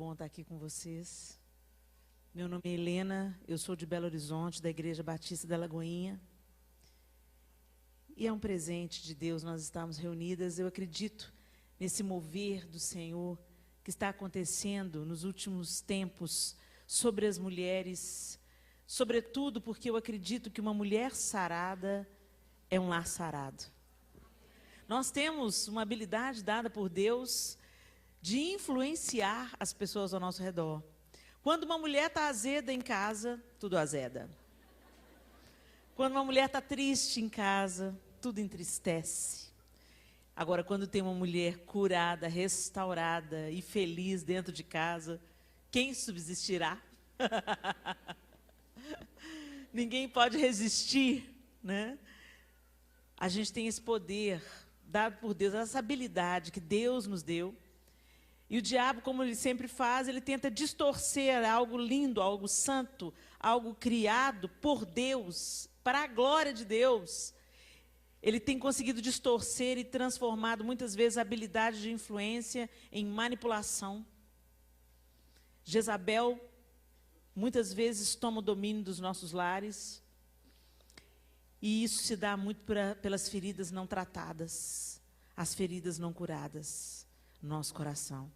bom estar aqui com vocês. Meu nome é Helena, eu sou de Belo Horizonte, da Igreja Batista da Lagoinha. E é um presente de Deus nós estarmos reunidas. Eu acredito nesse mover do Senhor que está acontecendo nos últimos tempos sobre as mulheres, sobretudo porque eu acredito que uma mulher sarada é um lar sarado. Nós temos uma habilidade dada por Deus de influenciar as pessoas ao nosso redor. Quando uma mulher está azeda em casa, tudo azeda. Quando uma mulher está triste em casa, tudo entristece. Agora, quando tem uma mulher curada, restaurada e feliz dentro de casa, quem subsistirá? Ninguém pode resistir, né? A gente tem esse poder dado por Deus, essa habilidade que Deus nos deu. E o diabo, como ele sempre faz, ele tenta distorcer algo lindo, algo santo, algo criado por Deus, para a glória de Deus. Ele tem conseguido distorcer e transformado muitas vezes a habilidade de influência em manipulação. Jezabel muitas vezes toma o domínio dos nossos lares. E isso se dá muito pelas feridas não tratadas, as feridas não curadas no nosso coração.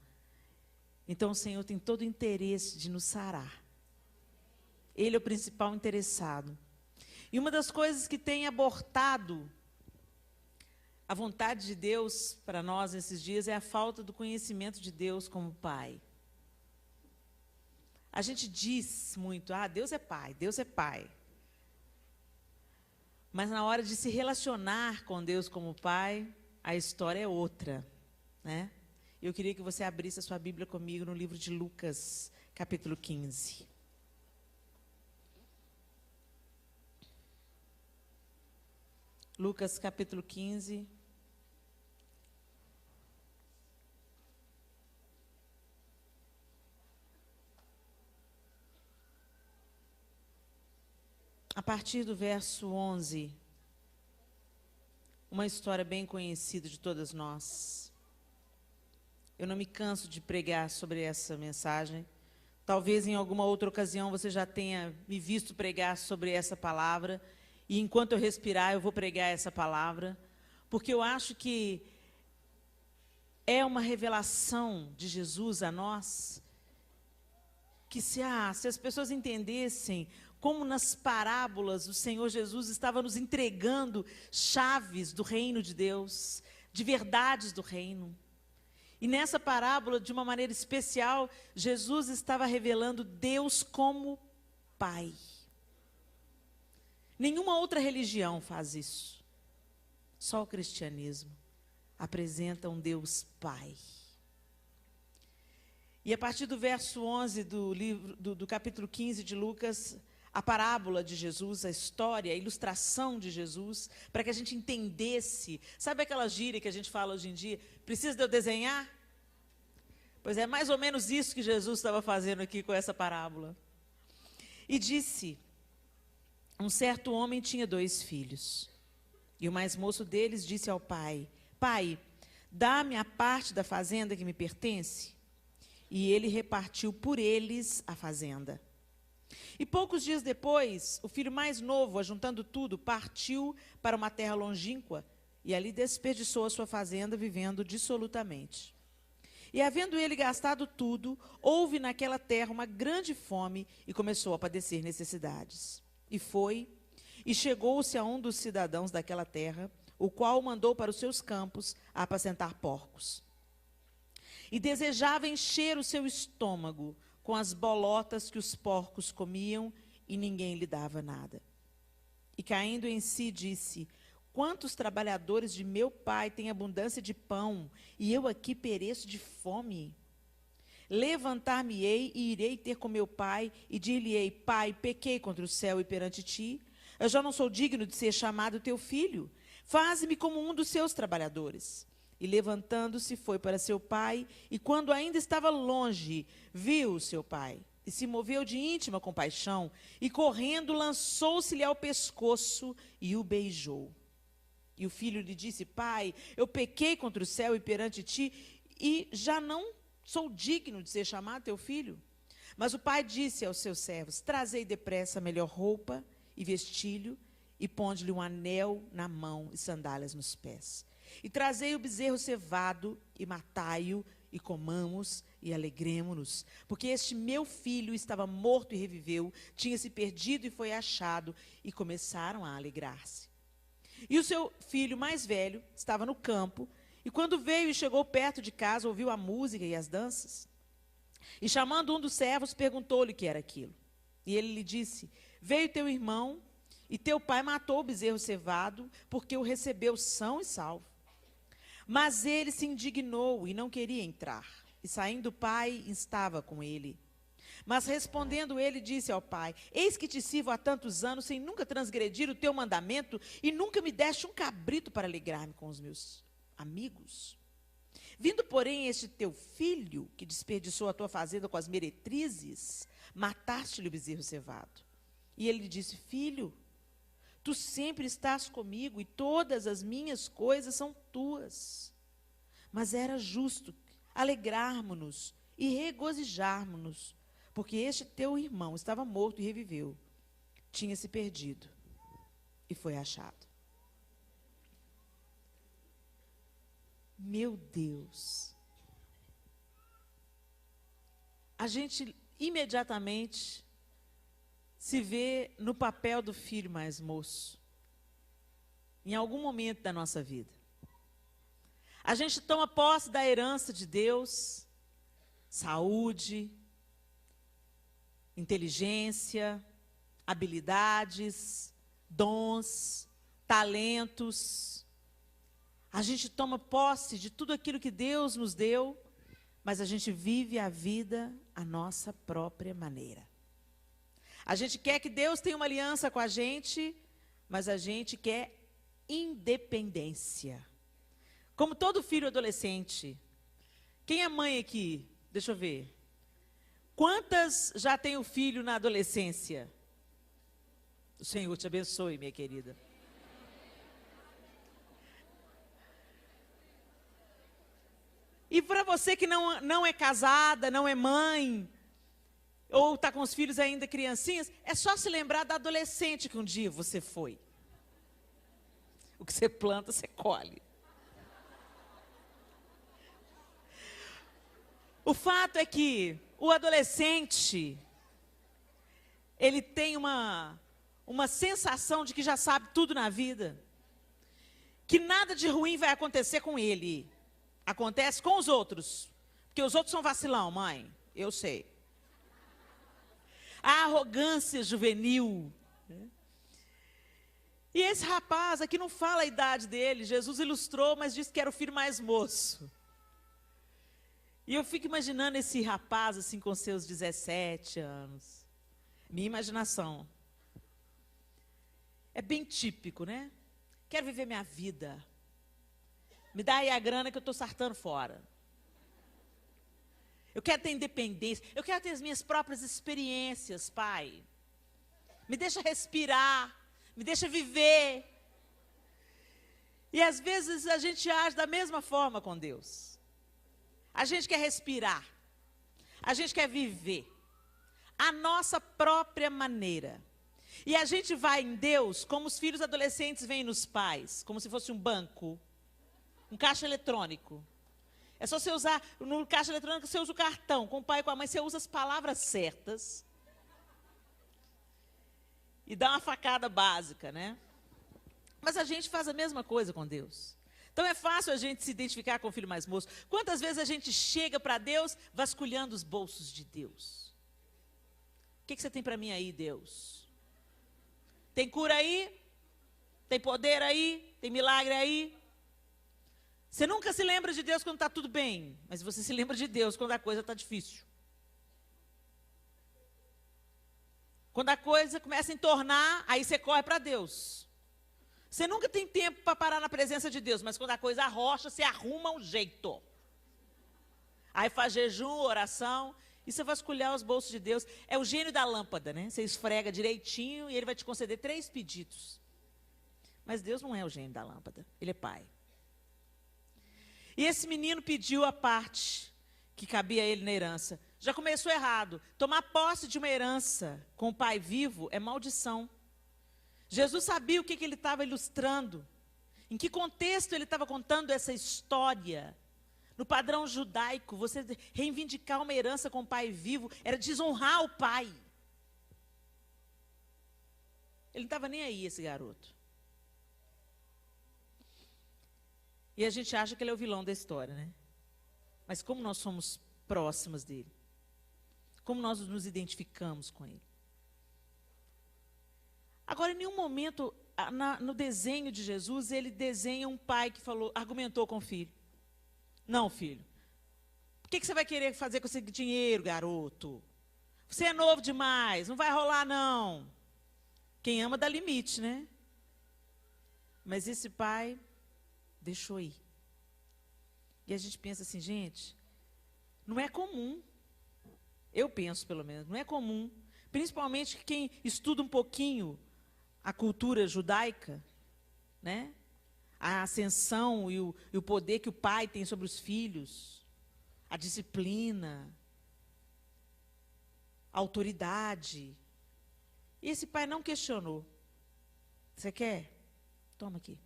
Então o Senhor tem todo o interesse de nos sarar. Ele é o principal interessado. E uma das coisas que tem abortado a vontade de Deus para nós nesses dias é a falta do conhecimento de Deus como Pai. A gente diz muito, Deus é Pai, Deus é Pai. Mas na hora de se relacionar com Deus como Pai, a história é outra, né? Eu queria que você abrisse a sua Bíblia comigo no livro de Lucas, capítulo 15. Lucas, capítulo 15. A partir do verso 11, uma história bem conhecida de todas nós. Eu não me canso de pregar sobre essa mensagem. Talvez em alguma outra ocasião você já tenha me visto pregar sobre essa palavra. E enquanto eu respirar, eu vou pregar essa palavra. Porque eu acho que é uma revelação de Jesus a nós. Que se as pessoas entendessem como nas parábolas o Senhor Jesus estava nos entregando chaves do reino de Deus, de verdades do reino. E nessa parábola, de uma maneira especial, Jesus estava revelando Deus como Pai. Nenhuma outra religião faz isso. Só o cristianismo apresenta um Deus Pai. E a partir do verso 11 do capítulo 15 de Lucas, a parábola de Jesus, a história, a ilustração de Jesus, para que a gente entendesse. Sabe aquela gíria que a gente fala hoje em dia? Precisa de eu desenhar? Pois é mais ou menos isso que Jesus estava fazendo aqui com essa parábola. E disse, um certo homem tinha 2 filhos. E o mais moço deles disse ao pai, Pai, dá-me a parte da fazenda que me pertence. E ele repartiu por eles a fazenda. E poucos dias depois, o filho mais novo, ajuntando tudo, partiu para uma terra longínqua e ali desperdiçou a sua fazenda, vivendo dissolutamente. E havendo ele gastado tudo, houve naquela terra uma grande fome e começou a padecer necessidades. E foi, e chegou-se a um dos cidadãos daquela terra, o qual o mandou para os seus campos a apacentar porcos. E desejava encher o seu estômago com as bolotas que os porcos comiam, e ninguém lhe dava nada. E caindo em si, disse, quantos trabalhadores de meu pai têm abundância de pão, e eu aqui pereço de fome? Levantar-me-ei e irei ter com meu pai, e dir-lhe-ei, Pai, pequei contra o céu e perante ti, eu já não sou digno de ser chamado teu filho, faze-me como um dos seus trabalhadores. E levantando-se, foi para seu pai, e quando ainda estava longe, viu seu pai, e se moveu de íntima compaixão, e correndo, lançou-se-lhe ao pescoço, e o beijou. E o filho lhe disse, Pai, eu pequei contra o céu e perante ti, e já não sou digno de ser chamado teu filho? Mas o pai disse aos seus servos: trazei depressa a melhor roupa e vestilho, e ponde-lhe um anel na mão e sandálias nos pés. E trazei o bezerro cevado, e matai-o, e comamos, e alegremo-nos. Porque este meu filho estava morto e reviveu, tinha se perdido e foi achado, e começaram a alegrar-se. E o seu filho mais velho estava no campo, e quando veio e chegou perto de casa, ouviu a música e as danças. E chamando um dos servos, perguntou-lhe o que era aquilo. E ele lhe disse: veio teu irmão, e teu pai matou o bezerro cevado, porque o recebeu são e salvo. Mas ele se indignou e não queria entrar. E saindo o pai, estava com ele. Mas respondendo ele, disse ao pai: eis que te sirvo há tantos anos, sem nunca transgredir o teu mandamento, e nunca me deste um cabrito para alegrar-me com os meus amigos. Vindo, porém, este teu filho, que desperdiçou a tua fazenda com as meretrizes, mataste-lhe o bezerro cevado. E ele lhe disse: filho, tu sempre estás comigo, e todas as minhas coisas são tuas. Mas era justo alegrarmos-nos e regozijarmos-nos, porque este teu irmão estava morto e reviveu, tinha se perdido e foi achado. Meu Deus! A gente imediatamente se vê no papel do filho mais moço, em algum momento da nossa vida. A gente toma posse da herança de Deus, saúde, inteligência, habilidades, dons, talentos. A gente toma posse de tudo aquilo que Deus nos deu, mas a gente vive a vida à nossa própria maneira. A gente quer que Deus tenha uma aliança com a gente, mas a gente quer independência. Como todo filho adolescente. Quem é mãe aqui? Deixa eu ver. Quantas já tem o filho na adolescência? O Senhor te abençoe, minha querida. E para você que não é casada, não é mãe, ou está com os filhos ainda criancinhas, é só se lembrar da adolescente que um dia você foi. O que você planta, você colhe. O fato é que o adolescente, ele tem uma sensação de que já sabe tudo na vida. Que nada de ruim vai acontecer com ele. Acontece com os outros. Porque os outros são vacilão, mãe. Eu sei. A arrogância juvenil. E esse rapaz aqui não fala a idade dele. Jesus ilustrou, mas disse que era o filho mais moço. E eu fico imaginando esse rapaz assim com seus 17 anos. Minha imaginação. É bem típico, né? Quero viver minha vida. Me dá aí a grana que eu estou sartando fora. Eu quero ter independência. Eu quero ter as minhas próprias experiências, pai. Me deixa respirar. Me deixa viver. E às vezes a gente age da mesma forma com Deus. A gente quer respirar. A gente quer viver. A nossa própria maneira. E a gente vai em Deus como os filhos adolescentes vêm nos pais. Como se fosse um banco. Um caixa eletrônico. É só você usar, no caixa eletrônico você usa o cartão. Com o pai e com a mãe você usa as palavras certas. E dá uma facada básica, né? Mas a gente faz a mesma coisa com Deus. Então é fácil a gente se identificar com o filho mais moço. Quantas vezes a gente chega para Deus vasculhando os bolsos de Deus? O que você tem para mim aí, Deus? Tem cura aí? Tem poder aí? Tem milagre aí? Você nunca se lembra de Deus quando está tudo bem, mas você se lembra de Deus quando a coisa está difícil. Quando a coisa começa a entornar, aí você corre para Deus. Você nunca tem tempo para parar na presença de Deus, mas quando a coisa arrocha, você arruma um jeito. Aí faz jejum, oração, e você vasculhar os bolsos de Deus. É o gênio da lâmpada, né? Você esfrega direitinho e ele vai te conceder 3 pedidos. Mas Deus não é o gênio da lâmpada, ele é pai. E esse menino pediu a parte que cabia a ele na herança. Já começou errado. Tomar posse de uma herança com o pai vivo é maldição. Jesus sabia o que ele estava ilustrando. Em que contexto ele estava contando essa história? No padrão judaico, você reivindicar uma herança com o pai vivo era desonrar o pai. Ele não estava nem aí, esse garoto. E a gente acha que ele é o vilão da história, né? Mas como nós somos próximos dele? Como nós nos identificamos com ele? Agora, em nenhum momento, no desenho de Jesus, ele desenha um pai que argumentou com o filho. Não, filho. O que você vai querer fazer com esse dinheiro, garoto? Você é novo demais, não vai rolar, não. Quem ama dá limite, né? Mas esse pai deixou ir. E a gente pensa assim, gente, não é comum. Eu penso, pelo menos, não é comum. Principalmente quem estuda um pouquinho a cultura judaica, né? A ascensão e o poder que o pai tem sobre os filhos, a disciplina, a autoridade. E esse pai não questionou. Você quer? Toma aqui.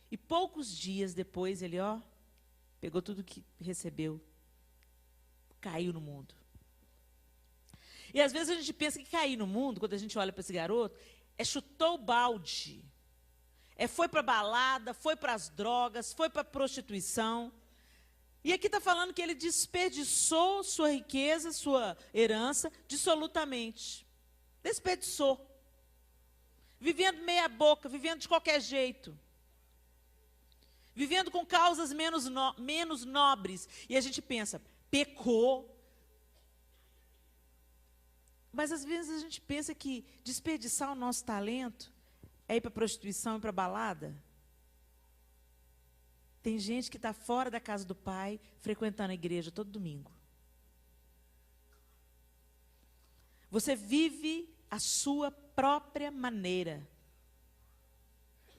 E poucos dias depois, ele, pegou tudo que recebeu, caiu no mundo. E às vezes a gente pensa que cair no mundo, quando a gente olha para esse garoto, chutou o balde. Foi para a balada, foi para as drogas, foi para a prostituição. E aqui está falando que ele desperdiçou sua riqueza, sua herança, dissolutamente. Desperdiçou. Vivendo meia boca, vivendo de qualquer jeito. Vivendo com causas menos nobres. E a gente pensa, pecou. Mas às vezes a gente pensa que desperdiçar o nosso talento é ir para a prostituição e para a balada. Tem gente que está fora da casa do pai, frequentando a igreja todo domingo. Você vive a sua própria maneira.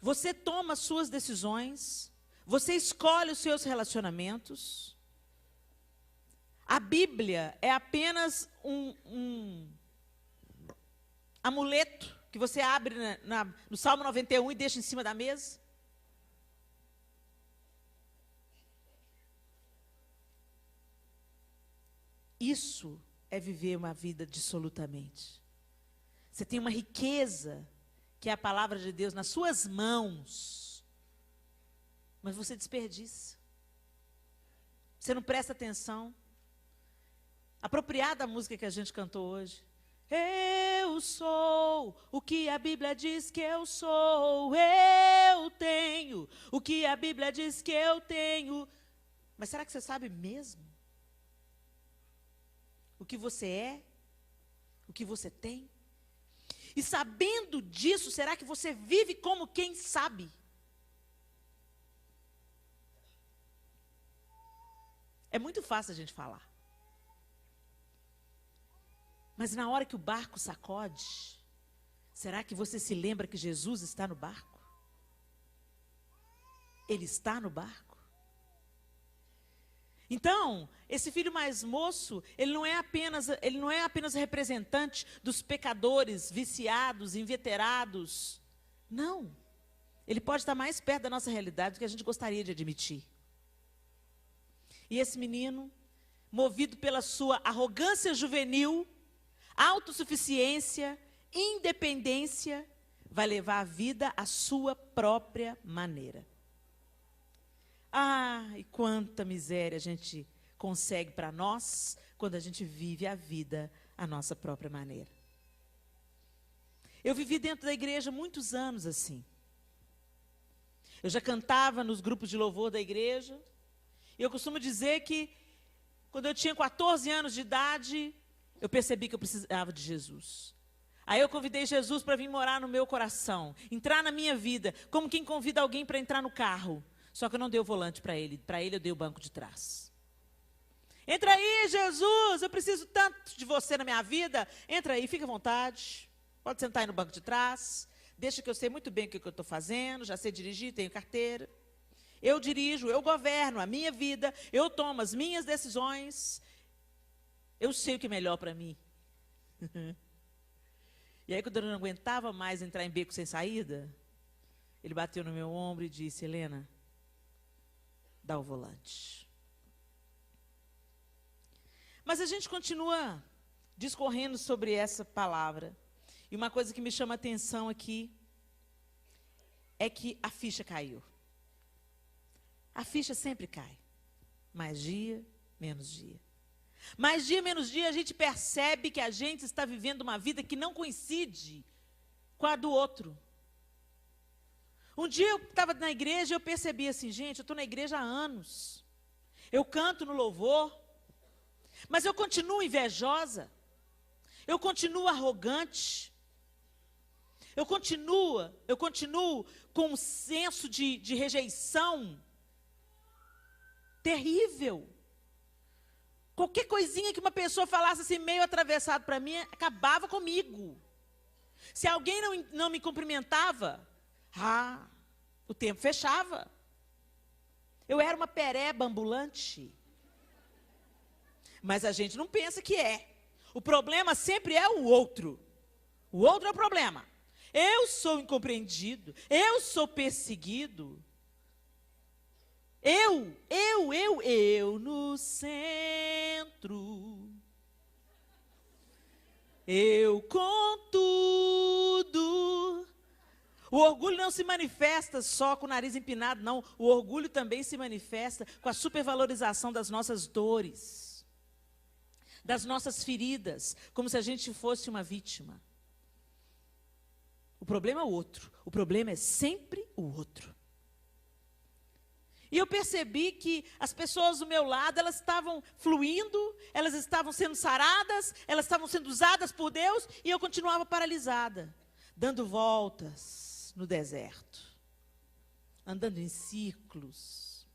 Você toma as suas decisões. Você escolhe os seus relacionamentos. A Bíblia é apenas um amuleto que você abre no Salmo 91 e deixa em cima da mesa. Isso é viver uma vida dissolutamente. Você tem uma riqueza, que é a palavra de Deus, nas suas mãos, mas você desperdiça. Você não presta atenção. Apropriada a música que a gente cantou hoje. Eu sou o que a Bíblia diz que eu sou. Eu tenho o que a Bíblia diz que eu tenho. Mas será que você sabe mesmo? O que você é? O que você tem? E sabendo disso, será que você vive como quem sabe? É muito fácil a gente falar. Mas na hora que o barco sacode, será que você se lembra que Jesus está no barco? Ele está no barco? Então, esse filho mais moço, ele não é apenas representante dos pecadores, viciados, inveterados. Não. Ele pode estar mais perto da nossa realidade do que a gente gostaria de admitir. E esse menino, movido pela sua arrogância juvenil, autossuficiência, independência, vai levar a vida à sua própria maneira. E quanta miséria a gente consegue para nós quando a gente vive a vida à nossa própria maneira. Eu vivi dentro da igreja muitos anos assim. Eu já cantava nos grupos de louvor da igreja. E eu costumo dizer que quando eu tinha 14 anos de idade, eu percebi que eu precisava de Jesus. Aí eu convidei Jesus para vir morar no meu coração, entrar na minha vida, como quem convida alguém para entrar no carro. Só que eu não dei o volante para ele eu dei o banco de trás. Entra aí, Jesus, eu preciso tanto de você na minha vida. Entra aí, fica à vontade. Pode sentar aí no banco de trás. Deixa que eu sei muito bem o que eu estou fazendo, já sei dirigir, tenho carteira. eu dirijo, eu governo a minha vida, eu tomo as minhas decisões, eu sei o que é melhor para mim. E aí, quando eu não aguentava mais entrar em beco sem saída, ele bateu no meu ombro e disse: Helena, dá o volante. Mas a gente continua discorrendo sobre essa palavra. E uma coisa que me chama a atenção aqui é que a ficha caiu. A ficha sempre cai. Mais dia, menos dia. Mais dia, menos dia, a gente percebe que a gente está vivendo uma vida que não coincide com a do outro. Um dia eu estava na igreja e eu percebi assim, gente, eu estou na igreja há anos. Eu canto no louvor, mas eu continuo invejosa. Eu continuo arrogante. Eu continuo com um senso de rejeição terrível. Qualquer coisinha que uma pessoa falasse assim, meio atravessado para mim, acabava comigo. Se alguém não me cumprimentava, o tempo fechava. Eu era uma pereba ambulante. Mas a gente não pensa que é. O problema sempre é o outro. O outro é o problema. Eu sou incompreendido. Eu sou perseguido. Eu no centro. Eu com tudo. O orgulho não se manifesta só com o nariz empinado, não. O orgulho também se manifesta com a supervalorização das nossas dores, das nossas feridas, como se a gente fosse uma vítima. O problema é o outro. O problema é sempre o outro. E eu percebi que as pessoas do meu lado, elas estavam fluindo, elas estavam sendo saradas, elas estavam sendo usadas por Deus, e eu continuava paralisada, dando voltas no deserto, andando em círculos,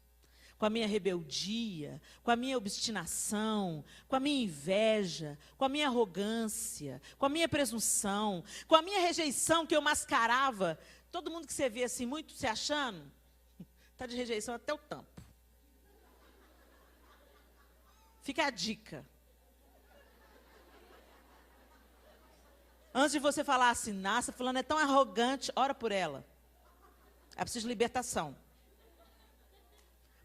com a minha rebeldia, com a minha obstinação, com a minha inveja, com a minha arrogância, com a minha presunção, com a minha rejeição que eu mascarava. Todo mundo que você vê assim, muito se achando, está de rejeição até o tampo. Fica a dica. Antes de você falar assim, nossa, fulano é tão arrogante, ora por ela. Ela precisa de libertação.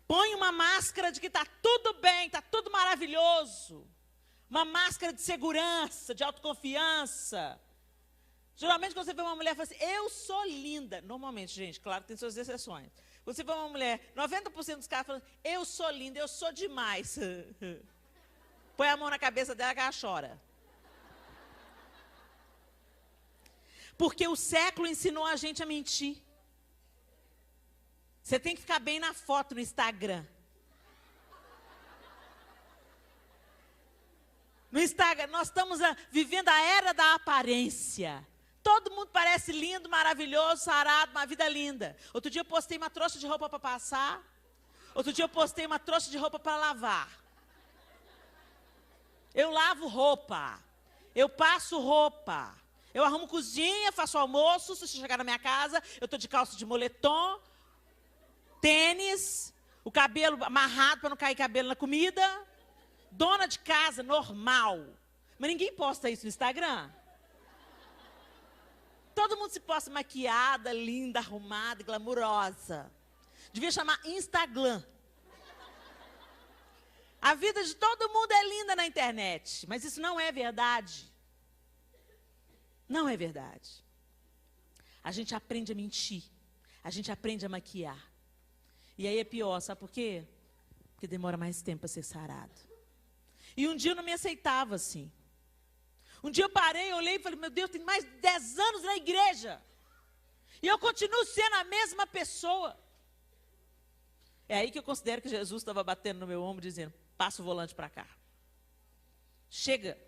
Põe uma máscara de que está tudo bem, está tudo maravilhoso. Uma máscara de segurança, de autoconfiança. Geralmente, quando você vê uma mulher, fala assim, eu sou linda. Normalmente, gente, claro que tem suas exceções. Quando você vê uma mulher, 90% dos caras falam, eu sou linda, eu sou demais. Põe a mão na cabeça dela que ela chora. Porque o século ensinou a gente a mentir. Você tem que ficar bem na foto no Instagram. No Instagram, nós estamos vivendo a era da aparência. Todo mundo parece lindo, maravilhoso, sarado, uma vida linda. Outro dia eu postei uma trouxa de roupa para passar. Outro dia eu postei uma trouxa de roupa para lavar. Eu lavo roupa. Eu passo roupa. Eu arrumo cozinha, faço almoço. Se você chegar na minha casa, eu estou de calça de moletom, tênis, o cabelo amarrado para não cair cabelo na comida. Dona de casa, normal. Mas ninguém posta isso no Instagram. Todo mundo se posta maquiada, linda, arrumada, glamurosa. Devia chamar Instagram. A vida de todo mundo é linda na internet, mas isso não é verdade. Não é verdade. A gente aprende a mentir. A gente aprende a maquiar. E aí é pior, sabe por quê? Porque demora mais tempo para ser sarado. E um dia eu não me aceitava assim. Um dia eu parei, olhei e falei, meu Deus, tem mais de 10 anos na igreja. E eu continuo sendo a mesma pessoa. É aí que eu considero que Jesus estava batendo no meu ombro, dizendo, passa o volante para cá. Chega,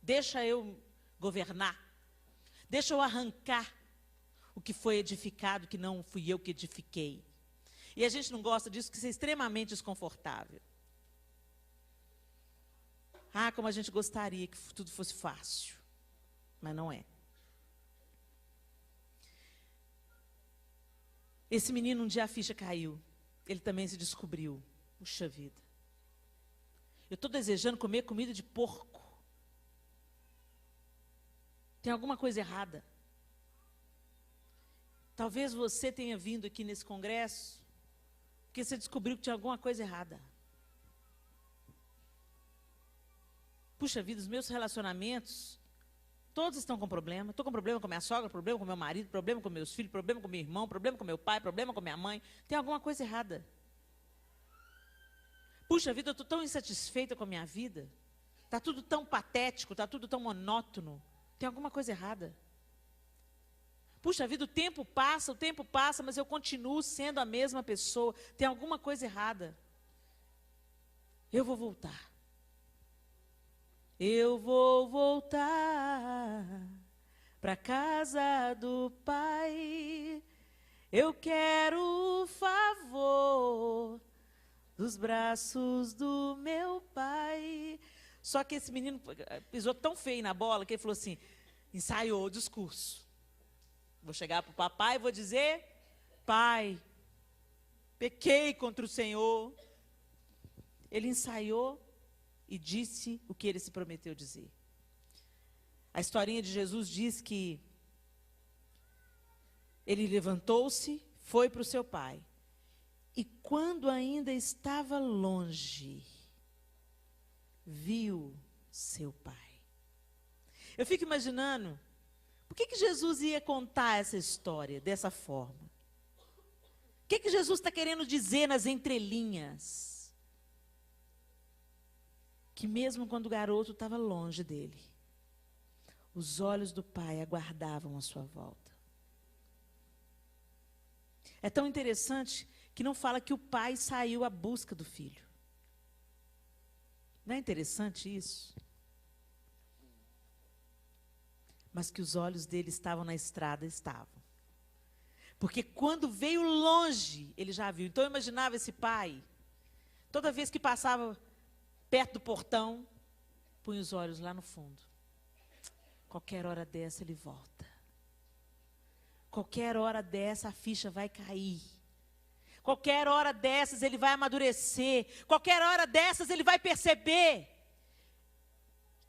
deixa eu governar. Deixa eu arrancar o que foi edificado, que não fui eu que edifiquei. E a gente não gosta disso, porque isso é extremamente desconfortável. Como a gente gostaria que tudo fosse fácil. Mas não é. Esse menino, um dia a ficha caiu. ele também se descobriu. Puxa vida. Eu estou desejando comer comida de porco. Tem alguma coisa errada. Talvez você tenha vindo aqui nesse congresso porque você descobriu que tinha alguma coisa errada. Puxa vida, os meus relacionamentos, todos estão com problema. Estou com problema com minha sogra, problema com meu marido, problema com meus filhos, problema com meu irmão, problema com meu pai, problema com minha mãe. Tem alguma coisa errada. Puxa vida, eu estou tão insatisfeita com a minha vida. Está tudo tão patético, está tudo tão monótono. Tem alguma coisa errada. Puxa vida, o tempo passa, mas eu continuo sendo a mesma pessoa. Tem alguma coisa errada. Eu vou voltar. Eu vou voltar para casa do Pai. Eu quero o favor dos braços do meu Pai. Só que esse menino pisou tão feio na bola que ele falou assim, ensaiou o discurso. Vou chegar para o papai e vou dizer, Pai, pequei contra o Senhor. Ele ensaiou e disse o que ele se prometeu dizer. A historinha de Jesus diz que ele levantou-se, foi para o seu pai. E quando ainda estava longe, viu seu pai. Eu fico imaginando, por que Jesus ia contar essa história dessa forma? O que Jesus está querendo dizer nas entrelinhas? Que mesmo quando o garoto estava longe dele, os olhos do pai aguardavam a sua volta. É tão interessante que não fala que o pai saiu à busca do filho. Não é interessante isso? Mas que os olhos dele estavam na estrada, estavam. Porque quando veio longe, ele já viu. Então eu imaginava esse pai, toda vez que passava perto do portão, punha os olhos lá no fundo. Qualquer hora dessa ele volta. Qualquer hora dessa a ficha vai cair. Qualquer hora dessas ele vai amadurecer. Qualquer hora dessas ele vai perceber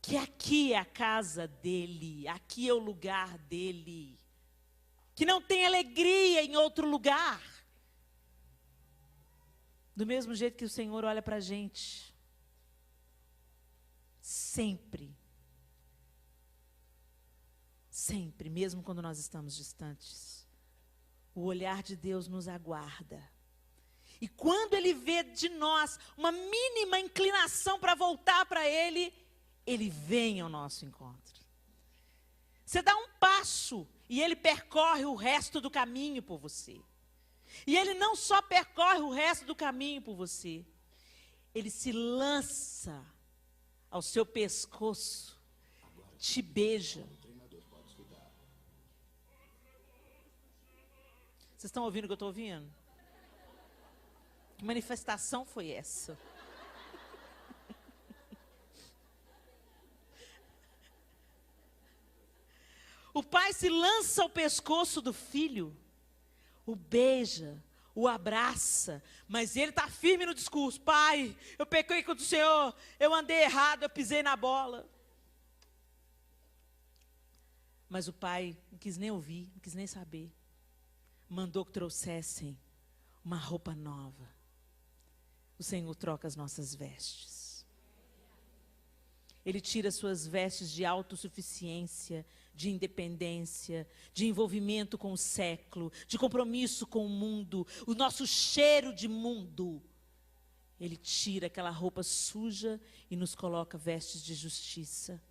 que aqui é a casa dele, aqui é o lugar dele. Que não tem alegria em outro lugar. Do mesmo jeito que o Senhor olha para a gente. Sempre. Sempre, mesmo quando nós estamos distantes. O olhar de Deus nos aguarda. E quando Ele vê de nós uma mínima inclinação para voltar para Ele, Ele vem ao nosso encontro. Você dá um passo e Ele percorre o resto do caminho por você. E Ele não só percorre o resto do caminho por você, Ele se lança ao seu pescoço, te beija. Vocês estão ouvindo o que eu estou ouvindo? Que manifestação foi essa? O pai se lança ao pescoço do filho, o beija, o abraça, mas ele está firme no discurso. Pai, eu pequei contra o Senhor, eu andei errado, eu pisei na bola. Mas o pai não quis nem ouvir, não quis nem saber. Mandou que trouxessem uma roupa nova. O Senhor troca as nossas vestes. Ele tira suas vestes de autossuficiência, de independência, de envolvimento com o século, de compromisso com o mundo, o nosso cheiro de mundo. Ele tira aquela roupa suja e nos coloca vestes de justiça.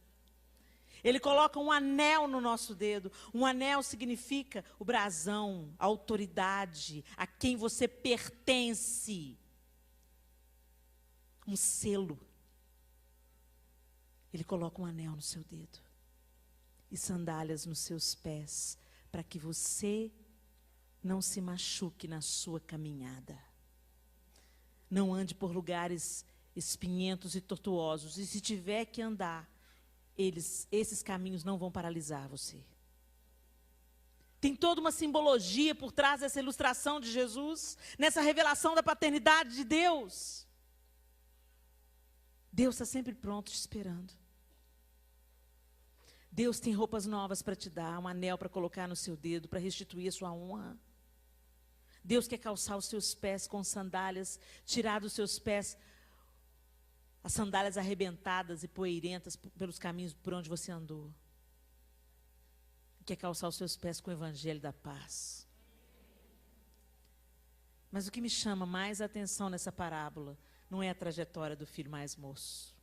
Ele coloca um anel no nosso dedo. Um anel significa o brasão, a autoridade, a quem você pertence. Um selo. Ele coloca um anel no seu dedo. E sandálias nos seus pés, para que você não se machuque na sua caminhada. Não ande por lugares espinhentos e tortuosos. E se tiver que andar, esses caminhos não vão paralisar você. Tem toda uma simbologia por trás dessa ilustração de Jesus, nessa revelação da paternidade de Deus. Deus está sempre pronto, te esperando. Deus tem roupas novas para te dar, um anel para colocar no seu dedo, para restituir a sua honra. Deus quer calçar os seus pés com sandálias, tirar dos seus pés as sandálias arrebentadas e poeirentas pelos caminhos por onde você andou. Quer calçar os seus pés com o evangelho da paz. Mas o que me chama mais a atenção nessa parábola não é a trajetória do filho mais moço.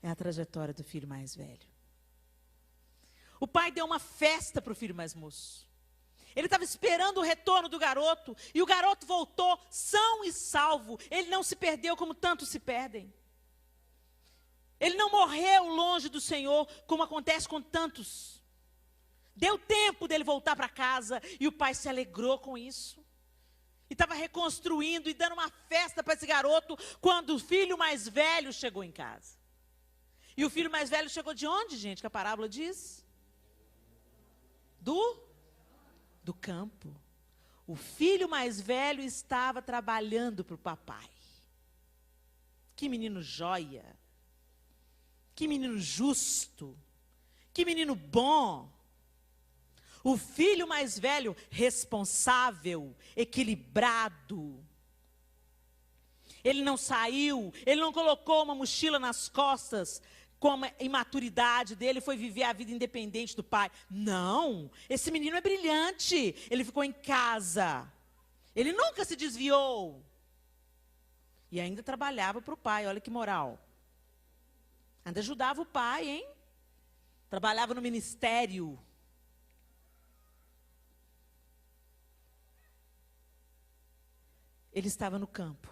É a trajetória do filho mais velho. O pai deu uma festa para o filho mais moço. Ele estava esperando o retorno do garoto, e o garoto voltou são e salvo. Ele não se perdeu como tantos se perdem. Ele não morreu longe do Senhor, como acontece com tantos. Deu tempo dele voltar para casa, e o pai se alegrou com isso. E estava reconstruindo e dando uma festa para esse garoto, quando o filho mais velho chegou em casa. E o filho mais velho chegou de onde, gente, que a parábola diz? Do campo. O filho mais velho estava trabalhando para o papai. Que menino joia. Que menino justo. Que menino bom. O filho mais velho, responsável, equilibrado. Ele não saiu, ele não colocou uma mochila nas costas, com a imaturidade dele, foi viver a vida independente do pai. Não, esse menino é brilhante. Ele ficou em casa. Ele nunca se desviou. E ainda trabalhava para o pai, olha que moral. Ainda ajudava o pai, hein? Trabalhava no ministério. Ele estava no campo.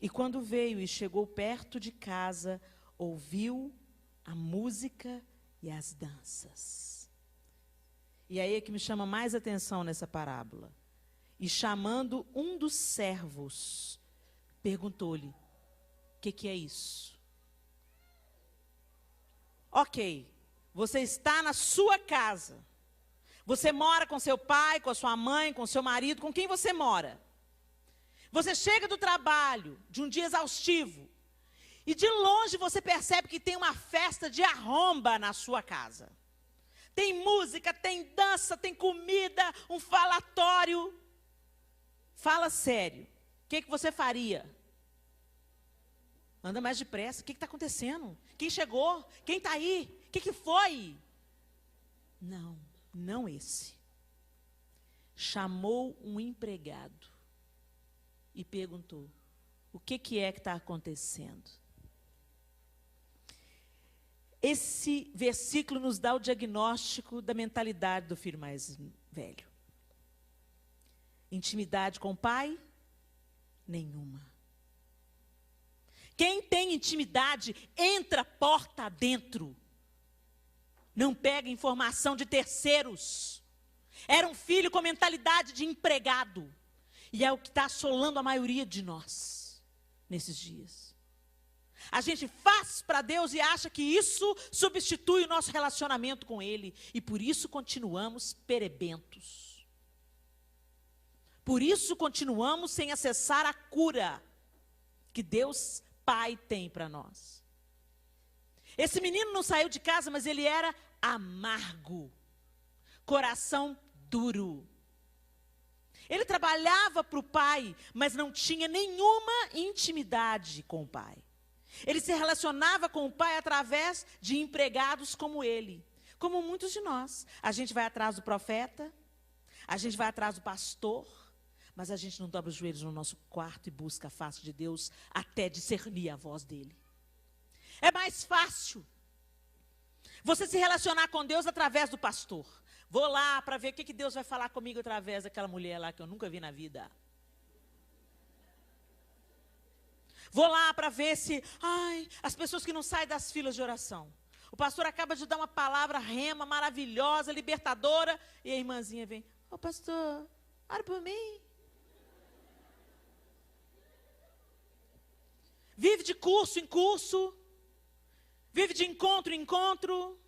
E quando veio e chegou perto de casa, ouviu a música e as danças. E aí é que me chama mais atenção nessa parábola. E chamando um dos servos, perguntou-lhe, o que é isso? Ok, você está na sua casa. Você mora com seu pai, com a sua mãe, com seu marido, com quem você mora. Você chega do trabalho, de um dia exaustivo, e de longe você percebe que tem uma festa de arromba na sua casa. Tem música, tem dança, tem comida, um falatório. Fala sério, o que você faria? Anda mais depressa, o que está acontecendo? Quem chegou? Quem está aí? O que foi? Não, não esse. Chamou um empregado e perguntou, o que é que está acontecendo? Esse versículo nos dá o diagnóstico da mentalidade do filho mais velho. Intimidade com o pai? Nenhuma. Quem tem intimidade, entra porta adentro. Não pega informação de terceiros. Era um filho com mentalidade de empregado. E é o que está assolando a maioria de nós, nesses dias. A gente faz para Deus e acha que isso substitui o nosso relacionamento com Ele. E por isso continuamos perebentos. Por isso continuamos sem acessar a cura que Deus Pai tem para nós. Esse menino não saiu de casa, mas ele era amargo. Coração duro. Ele trabalhava para o pai, mas não tinha nenhuma intimidade com o pai. Ele se relacionava com o pai através de empregados como ele. Como muitos de nós. A gente vai atrás do profeta, a gente vai atrás do pastor, mas a gente não dobra os joelhos no nosso quarto e busca a face de Deus até discernir a voz dele. É mais fácil você se relacionar com Deus através do pastor. Vou lá para ver o que Deus vai falar comigo através daquela mulher lá que eu nunca vi na vida. Vou lá para ver se, as pessoas que não saem das filas de oração. O pastor acaba de dar uma palavra rema, maravilhosa, libertadora, e a irmãzinha vem, pastor, ora por mim. Vive de curso em curso, vive de encontro em encontro,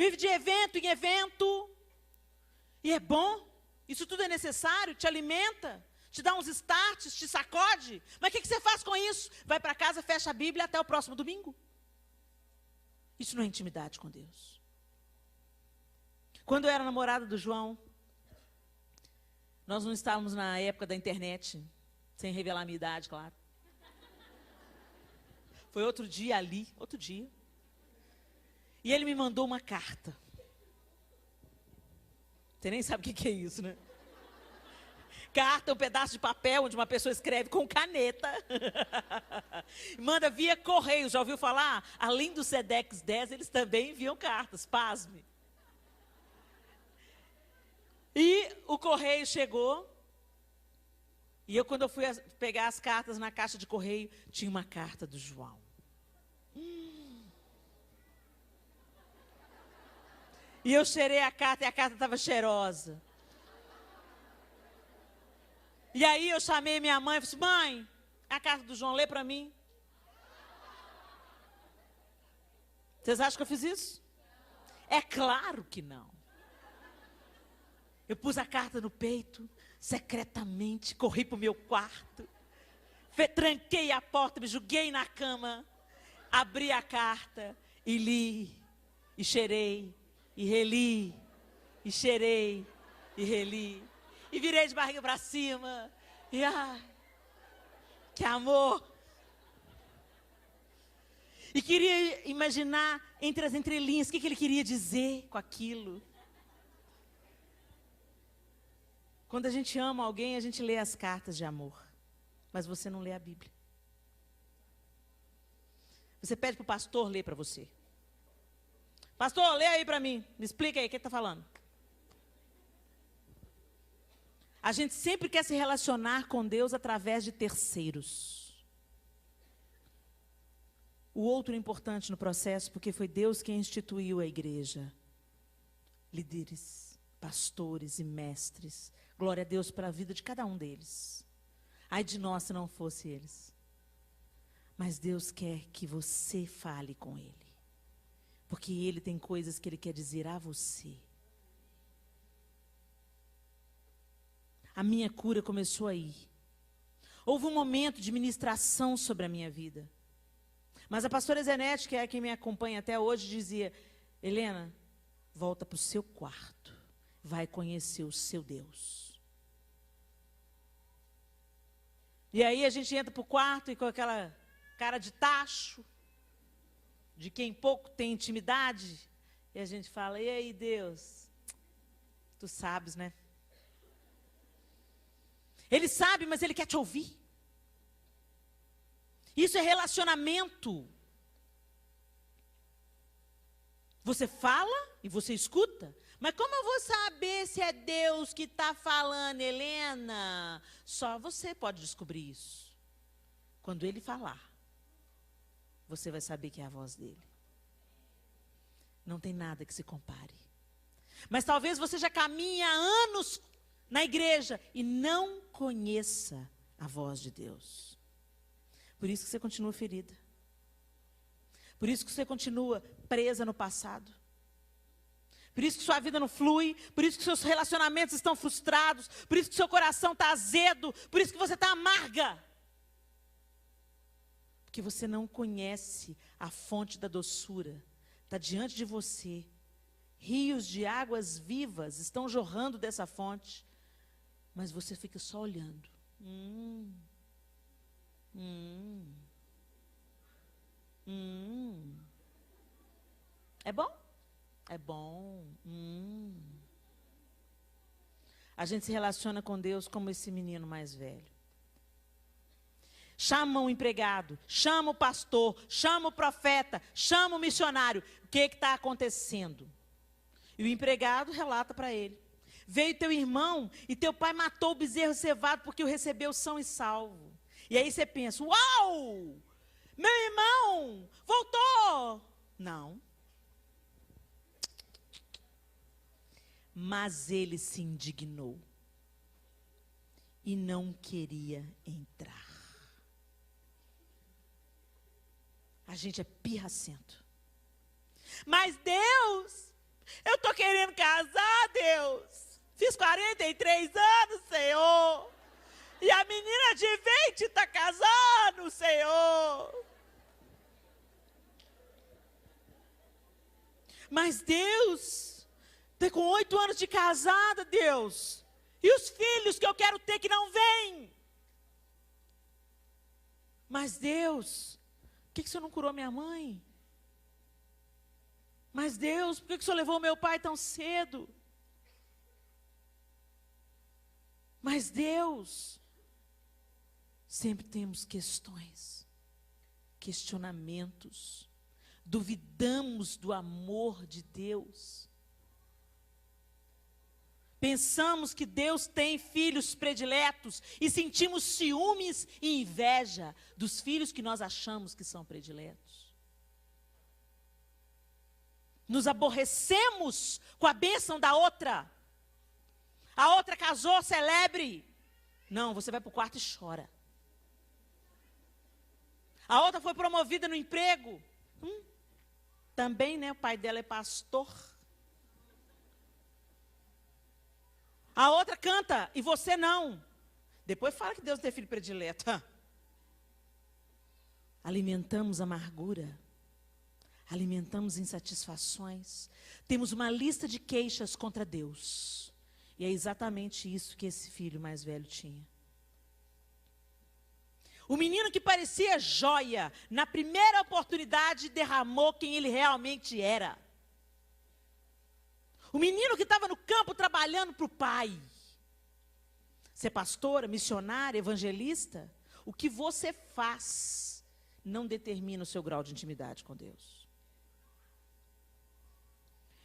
Vive de evento em evento. E é bom. Isso tudo é necessário, te alimenta, te dá uns starts, te sacode. Mas o que você faz com isso? Vai para casa, fecha a Bíblia até o próximo domingo. Isso não é intimidade com Deus. Quando eu era namorada do João, nós não estávamos na época da internet, sem revelar a minha idade, claro. Foi outro dia ali, outro dia. E ele me mandou uma carta. Você nem sabe o que é isso, né? Carta é um pedaço de papel onde uma pessoa escreve com caneta. Manda via correio. Já ouviu falar? Além do Sedex 10, eles também enviam cartas. Pasme. E o correio chegou. E quando eu fui pegar as cartas na caixa de correio, tinha uma carta do João. E eu cheirei a carta e a carta estava cheirosa. E aí eu chamei minha mãe e falei: mãe, a carta do João, lê para mim. Vocês acham que eu fiz isso? É claro que não. Eu pus a carta no peito, secretamente, corri para o meu quarto, tranquei a porta, me joguei na cama, abri a carta e li, e cheirei, e reli, e cheirei, e reli, e virei de barriga para cima, e ai, que amor! E queria imaginar entre as entrelinhas o que ele queria dizer com aquilo. Quando a gente ama alguém, a gente lê as cartas de amor, mas você não lê a Bíblia. Você pede para o pastor ler para você. Pastor, lê aí para mim, me explica aí o que ele está falando. A gente sempre quer se relacionar com Deus através de terceiros. O outro é importante no processo, porque foi Deus quem instituiu a igreja. Líderes, pastores e mestres. Glória a Deus pela vida de cada um deles. Ai de nós se não fosse eles. Mas Deus quer que você fale com Ele. Porque Ele tem coisas que Ele quer dizer a você. A minha cura começou aí. Houve um momento de ministração sobre a minha vida. Mas a pastora Zenete, que é quem me acompanha até hoje, dizia: Helena, volta para o seu quarto. Vai conhecer o seu Deus. E aí a gente entra para o quarto e com aquela cara de tacho, de quem pouco tem intimidade, e a gente fala: e aí, Deus? Tu sabes, né? Ele sabe, mas Ele quer te ouvir. Isso é relacionamento. Você fala e você escuta. Mas como eu vou saber se é Deus que está falando, Helena? Só você pode descobrir isso. Quando Ele falar, você vai saber que é a voz dEle. Não tem nada que se compare. Mas talvez você já caminhe há anos na igreja e não conheça a voz de Deus. Por isso que você continua ferida. Por isso que você continua presa no passado. Por isso que sua vida não flui. Por isso que seus relacionamentos estão frustrados. Por isso que seu coração está azedo. Por isso que você está amarga. Porque você não conhece a fonte da doçura. Está diante de você. Rios de águas vivas estão jorrando dessa fonte. Mas você fica só olhando. É bom? É bom. A gente se relaciona com Deus como esse menino mais velho. Chama o empregado, chama o pastor, chama o profeta, chama o missionário. O que está acontecendo? E o empregado relata para ele: veio teu irmão e teu pai matou o bezerro cevado porque o recebeu são e salvo. E aí você pensa: uau! Meu irmão voltou! Não. Mas ele se indignou e não queria entrar. A gente é pirracento. Mas Deus Eu estou querendo casar, Deus. Fiz 43 anos, Senhor. E a menina de 20 está casando, Senhor. Mas Deus, com 8 anos de casada, Deus. E os filhos que eu quero ter que não vêm. Mas Deus, por que o Senhor não curou minha mãe? Mas Deus, por que o Senhor levou meu pai tão cedo? Mas Deus, sempre temos questões, questionamentos, duvidamos do amor de Deus. Pensamos que Deus tem filhos prediletos e sentimos ciúmes e inveja dos filhos que nós achamos que são prediletos. Nos aborrecemos com a bênção da outra. A outra casou, celebre. Não, você vai para o quarto e chora. A outra foi promovida no emprego. Também, né? O pai dela é pastor. A outra canta e você não. Depois fala que Deus tem filho predileto. Alimentamos amargura. Alimentamos insatisfações. Temos uma lista de queixas contra Deus. E é exatamente isso que esse filho mais velho tinha. O menino que parecia joia, na primeira oportunidade derramou quem ele realmente era. O menino que estava no campo trabalhando para o pai. Ser pastora, missionária, evangelista, o que você faz não determina o seu grau de intimidade com Deus.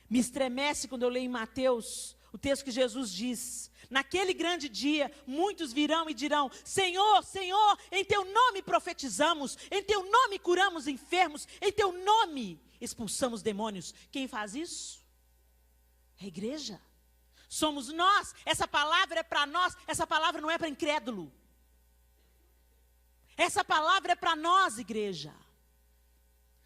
Me estremece quando eu leio em Mateus o texto que Jesus diz: naquele grande dia, muitos virão e dirão: Senhor, Senhor, em teu nome profetizamos, em teu nome curamos enfermos, em teu nome expulsamos demônios. Quem faz isso? É a igreja. Somos nós. Essa palavra é para nós. Essa palavra não é para incrédulo. Essa palavra é para nós, igreja.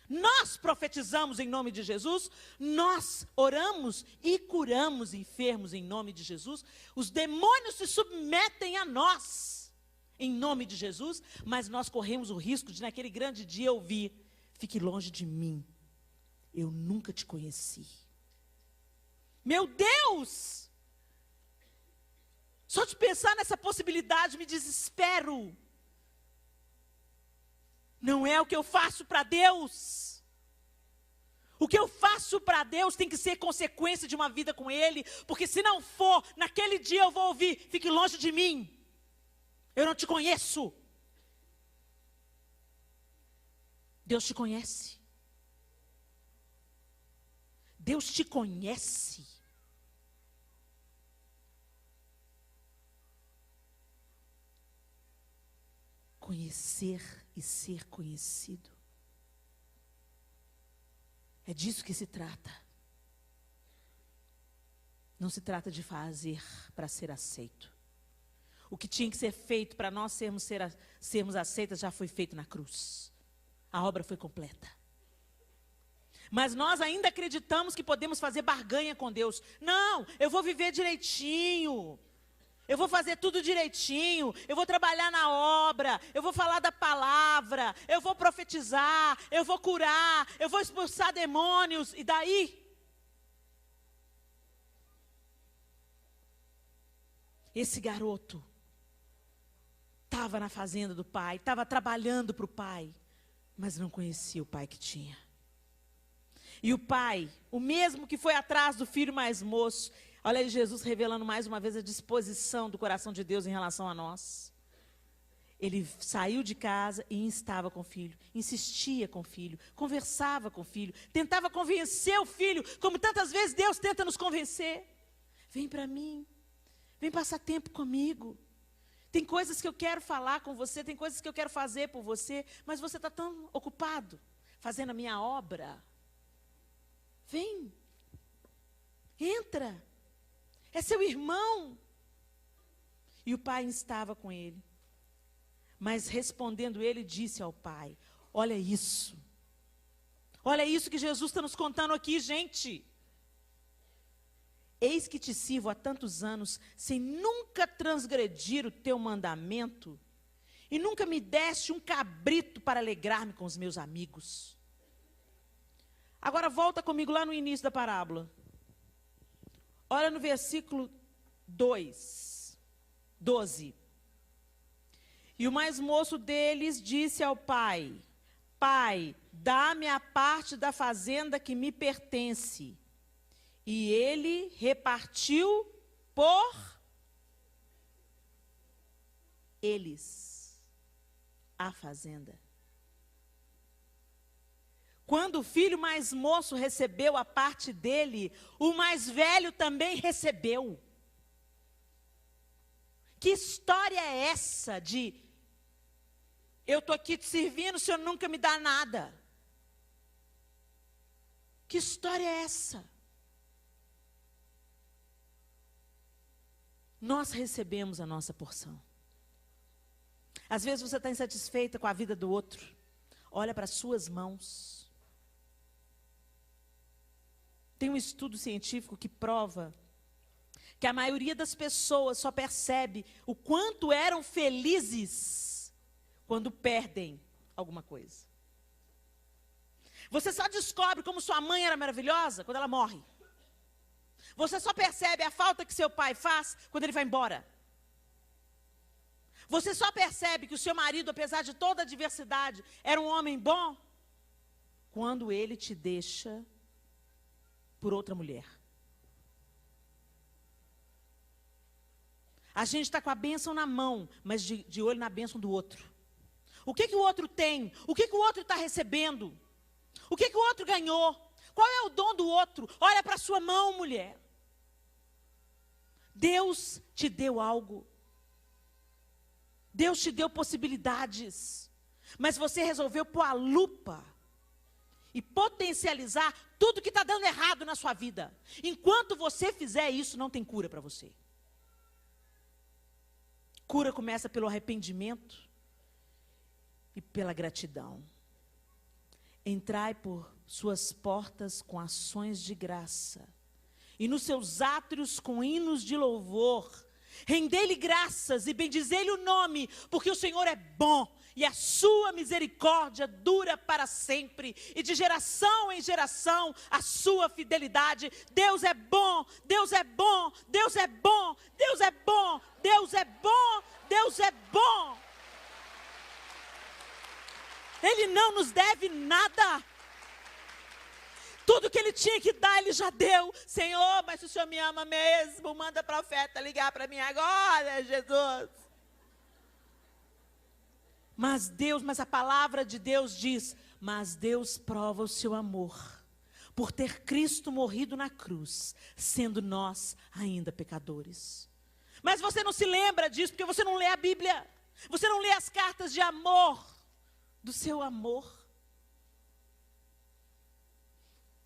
Nós profetizamos em nome de Jesus, nós oramos e curamos enfermos em nome de Jesus. Os demônios se submetem a nós em nome de Jesus, mas nós corremos o risco de naquele grande dia ouvir: fique longe de mim, eu nunca te conheci. Meu Deus! Só de pensar nessa possibilidade me desespero. Não é o que eu faço para Deus. O que eu faço para Deus tem que ser consequência de uma vida com Ele, porque se não for, naquele dia eu vou ouvir: fique longe de mim, eu não te conheço. Deus te conhece. Deus te conhece. Conhecer e ser conhecido. É disso que se trata. Não se trata de fazer para ser aceito. O que tinha que ser feito para nós sermos aceitas já foi feito na cruz. A obra foi completa. Mas nós ainda acreditamos que podemos fazer barganha com Deus. Não, eu vou viver direitinho. Eu vou fazer tudo direitinho, eu vou trabalhar na obra, eu vou falar da palavra, eu vou profetizar, eu vou curar, eu vou expulsar demônios, e daí? Esse garoto estava na fazenda do pai, estava trabalhando para o pai, mas não conhecia o pai que tinha. E o pai, o mesmo que foi atrás do filho mais moço, olha aí Jesus revelando mais uma vez a disposição do coração de Deus em relação a nós. Ele saiu de casa e estava com o filho, insistia com o filho, conversava com o filho, tentava convencer o filho, como tantas vezes Deus tenta nos convencer. Vem para mim, vem passar tempo comigo. Tem coisas que eu quero falar com você, tem coisas que eu quero fazer por você, mas você está tão ocupado fazendo a minha obra. Vem, entra. É seu irmão. E o pai estava com ele. Mas respondendo ele, disse ao pai: olha isso. Olha isso que Jesus está nos contando aqui, gente. Eis que te sirvo há tantos anos, sem nunca transgredir o teu mandamento, e nunca me deste um cabrito para alegrar-me com os meus amigos. Agora volta comigo lá no início da parábola. Olha no versículo 12. E o mais moço deles disse ao pai: Pai, dá-me a parte da fazenda que me pertence. E ele repartiu por eles a fazenda. Quando o filho mais moço recebeu a parte dele, o mais velho também recebeu. Que história é essa de eu estou aqui te servindo, o senhor nunca me dá nada? Que história é essa? Nós recebemos a nossa porção. Às vezes você está insatisfeita com a vida do outro. Olha para as suas mãos. Tem um estudo científico que prova que a maioria das pessoas só percebe o quanto eram felizes quando perdem alguma coisa. Você só descobre como sua mãe era maravilhosa quando ela morre. Você só percebe a falta que seu pai faz quando ele vai embora. Você só percebe que o seu marido, apesar de toda a adversidade, era um homem bom quando ele te deixa por outra mulher. A gente está com a bênção na mão, mas de olho na bênção do outro. O que o outro tem? O que o outro está recebendo? O que o outro ganhou? Qual é o dom do outro? Olha para a sua mão, mulher. Deus te deu algo. Deus te deu possibilidades. Mas você resolveu pôr a lupa e potencializar tudo que está dando errado na sua vida. Enquanto você fizer isso, não tem cura para você. Cura começa pelo arrependimento e pela gratidão. Entrai por suas portas com ações de graça, e nos seus átrios com hinos de louvor. Rendei-lhe graças e bendizei-lhe o nome, porque o Senhor é bom, e a sua misericórdia dura para sempre, e de geração em geração a sua fidelidade. Deus é bom, Deus é bom, Deus é bom, Deus é bom, Deus é bom, Deus é bom. Ele não nos deve nada. Tudo que ele tinha que dar, ele já deu. Senhor, mas se o Senhor me ama mesmo, manda profeta ligar para mim agora, Jesus. Mas a palavra de Deus diz, mas Deus prova o seu amor, por ter Cristo morrido na cruz, sendo nós ainda pecadores. Mas você não se lembra disso, porque você não lê a Bíblia. Você não lê as cartas de amor, do seu amor.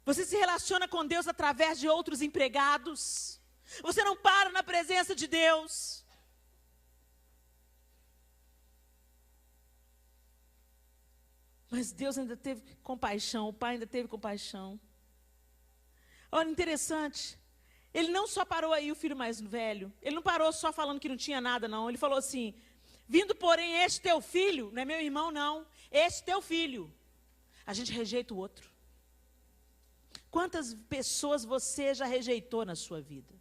Você se relaciona com Deus através de outros empregados. Você não para na presença de Deus. Mas Deus ainda teve compaixão, o Pai ainda teve compaixão. Olha, interessante. Ele não só parou aí o filho mais velho. Ele não parou só falando que não tinha nada, não. Ele falou assim, vindo porém este teu filho, não é meu irmão não, este teu filho, a gente rejeita o outro. Quantas pessoas você já rejeitou na sua vida?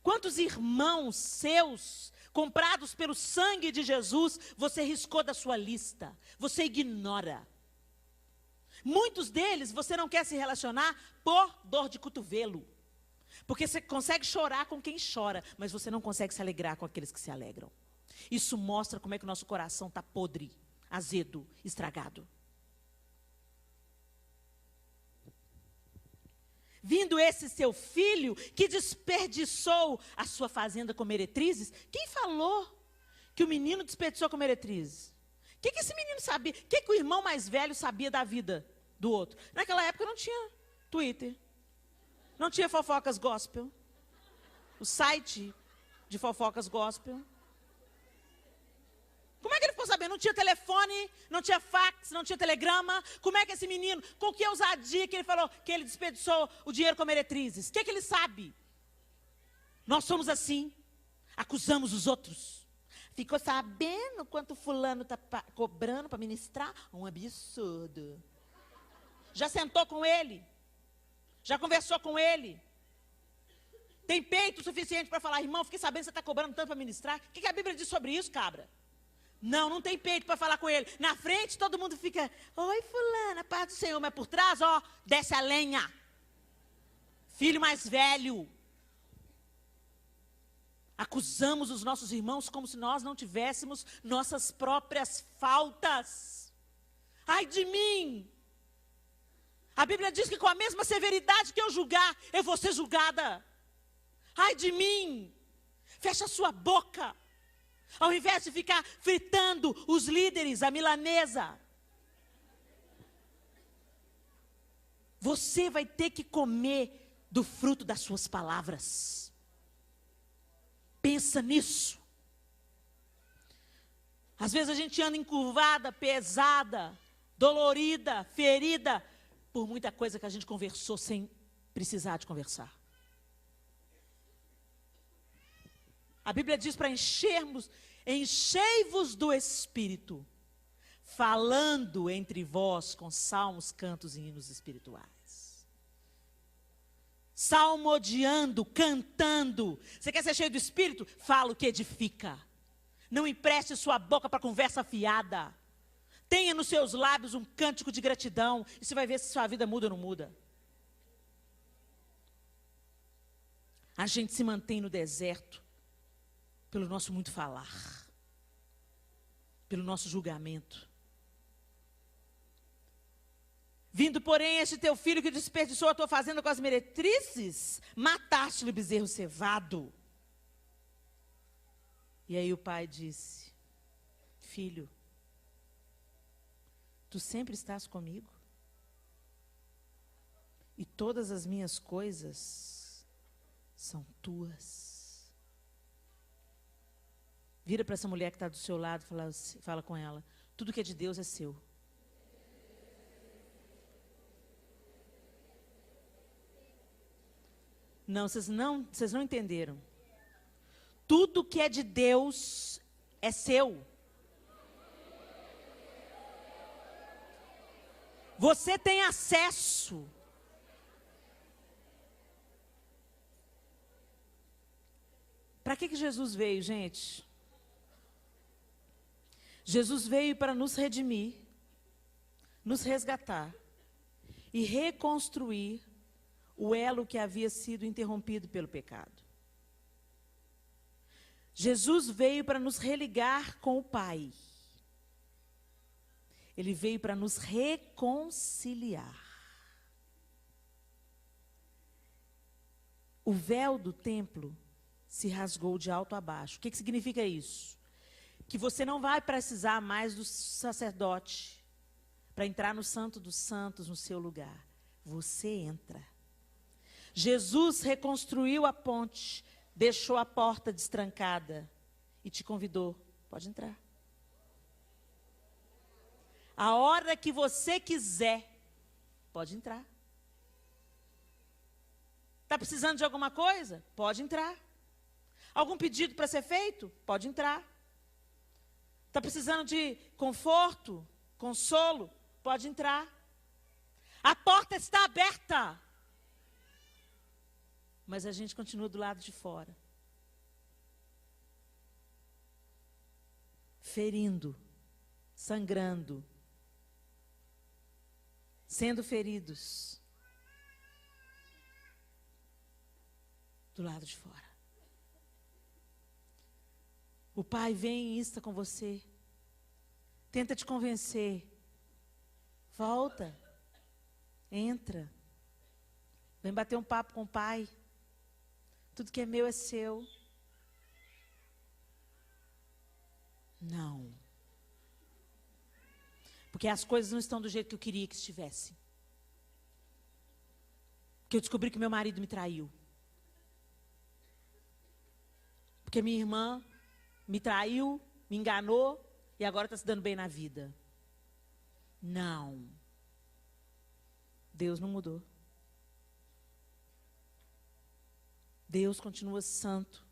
Quantos irmãos seus, comprados pelo sangue de Jesus, você riscou da sua lista? Você ignora. Muitos deles você não quer se relacionar por dor de cotovelo. Porque você consegue chorar com quem chora, mas você não consegue se alegrar com aqueles que se alegram. Isso mostra como é que o nosso coração está podre, azedo, estragado. Vindo esse seu filho que desperdiçou a sua fazenda com meretrizes, quem falou que o menino desperdiçou com meretrizes? O que esse menino sabia? O que o irmão mais velho sabia da vida do outro? Naquela época não tinha Twitter, não tinha fofocas gospel, o site de fofocas gospel. Como é que ele ficou sabendo? Não tinha telefone, não tinha fax, não tinha telegrama. Como é que esse menino, com que ousadia que ele falou que ele desperdiçou o dinheiro com meretrizes? O que ele sabe? Nós somos assim. Acusamos os outros. Ficou sabendo quanto fulano está cobrando para ministrar? Um absurdo. Já sentou com ele? Já conversou com ele? Tem peito suficiente para falar, irmão, fiquei sabendo que você está cobrando tanto para ministrar. O que a Bíblia diz sobre isso, cabra? Não tem peito para falar com ele. Na frente todo mundo fica, oi fulana, paz do Senhor. Mas por trás, ó, desce a lenha. Filho mais velho. Acusamos os nossos irmãos como se nós não tivéssemos nossas próprias faltas. Ai de mim! A Bíblia diz que com a mesma severidade que eu julgar, eu vou ser julgada. Ai de mim! Fecha a sua boca. Ao invés de ficar fritando os líderes, a milanesa. Você vai ter que comer do fruto das suas palavras. Pensa nisso. Às vezes a gente anda encurvada, pesada, dolorida, ferida, por muita coisa que a gente conversou sem precisar de conversar. A Bíblia diz para enchei-vos do Espírito, falando entre vós com salmos, cantos e hinos espirituais. Salmodiando, cantando. Você quer ser cheio do Espírito? Fala o que edifica. Não empreste sua boca para conversa fiada. Tenha nos seus lábios um cântico de gratidão. E você vai ver se sua vida muda ou não muda. A gente se mantém no deserto pelo nosso muito falar. Pelo nosso julgamento. Vindo, porém, este teu filho que desperdiçou a tua fazenda com as meretrizes, mataste-lhe o bezerro cevado. E aí o pai disse, filho, tu sempre estás comigo, e todas as minhas coisas são tuas. Vira para essa mulher que está do seu lado, fala com ela, tudo que é de Deus é seu. Não, vocês não entenderam. Tudo que é de Deus é seu. Você tem acesso. Para que Jesus veio, gente? Jesus veio para nos redimir, nos resgatar e reconstruir o elo que havia sido interrompido pelo pecado. Jesus veio para nos religar com o Pai. Ele veio para nos reconciliar. O véu do templo se rasgou de alto a baixo. O que significa isso? Que você não vai precisar mais do sacerdote para entrar no Santo dos Santos no seu lugar. Você entra. Jesus reconstruiu a ponte, deixou a porta destrancada e te convidou. Pode entrar. A hora que você quiser, pode entrar. Está precisando de alguma coisa? Pode entrar. Algum pedido para ser feito? Pode entrar. Está precisando de conforto, consolo? Pode entrar. A porta está aberta. Mas a gente continua do lado de fora. Ferindo, sangrando, sendo feridos. Do lado de fora. O Pai vem e insta com você. Tenta te convencer. Volta. Entra. Vem bater um papo com o Pai. Tudo que é meu é seu. Não. Porque as coisas não estão do jeito que eu queria que estivessem. Porque eu descobri que meu marido me traiu. Porque minha irmã me traiu, me enganou e agora está se dando bem na vida. Não. Deus não mudou. Deus continua santo,